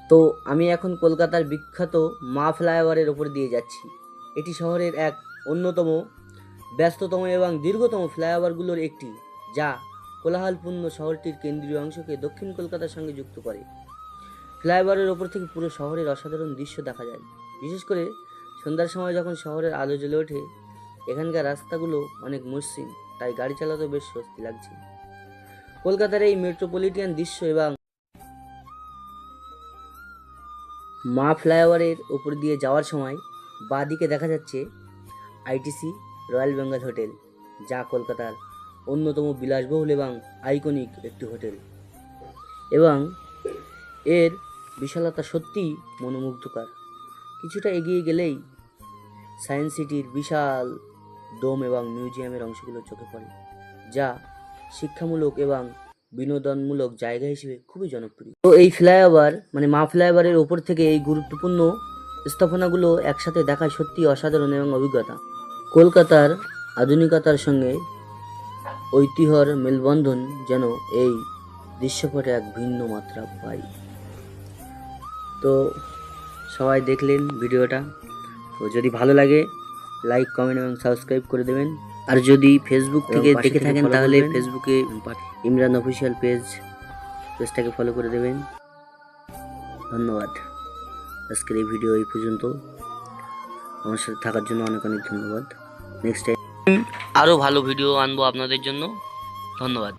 তো আমি এখন কলকাতার বিখ্যাত মা ফ্লাইওভারের ওপর দিয়ে যাচ্ছি। এটি শহরের এক অন্যতম ব্যস্ততম এবং দীর্ঘতম ফ্লাইওভারগুলোর একটি, যা কোলাহলপূর্ণ শহরটির কেন্দ্রীয় অংশকে দক্ষিণ কলকাতার সঙ্গে যুক্ত করে। ফ্লাইওভারের ওপর থেকে পুরো শহরের অসাধারণ দৃশ্য দেখা যায়, বিশেষ করে সন্ধ্যার সময় যখন শহরের আলো জ্বলে ওঠে। এখানকার রাস্তাগুলো অনেক মসৃণ, তাই গাড়ি চালাতেও বেশ স্বস্তি লাগছে। কলকাতার এই মেট্রোপলিটন দৃশ্য এবং মা ফ্লাইওভারের উপর দিয়ে যাওয়ার সময় বাঁ দিকে দেখা যাচ্ছে আইটিসি রয়্যাল বেঙ্গল হোটেল, যা কলকাতার অন্যতম বিলাসবহুল এবং আইকনিক একটি হোটেল, এবং এর বিশালতা সত্যিই মনোমুগ্ধকর। কিছুটা এগিয়ে গেলেই সায়েন্স সিটির বিশাল ডোম এবং মিউজিয়ামের অংশগুলো চোখে পড়ে, যা শিক্ষামূলক এবং বিনোদনমূলক জায়গা হিসেবে খুবই জনপ্রিয়। তো এই ফ্লাইওভার মানে মা ফ্লাইওভারের ওপর থেকে এই গুরুত্বপূর্ণ স্থাপনাগুলো একসাথে দেখায় সত্যি অসাধারণ এবং অভিজ্ঞতা। কলকাতার আধুনিকতার সঙ্গে ঐতিহ্যের মেলবন্ধন যেন এই দৃশ্যপটে এক ভিন্ন মাত্রা পায়। তো সবাই দেখলেন ভিডিওটা। তো যদি ভালো লাগে লাইক, কমেন্ট এবং সাবস্ক্রাইব করে দেবেন। আর যদি ফেসবুক থেকে দেখে থাকেন তাহলে ফেসবুকে ইমরান অফিসিয়াল পেজটাকে ফলো করে দেবেন। ধন্যবাদ। আজকের এই ভিডিও এই পর্যন্ত। আমার সাথে থাকার জন্য অনেক অনেক ধন্যবাদ। নেক্সট টাইম আরও ভালো ভিডিও আনবো আপনাদের জন্য। ধন্যবাদ।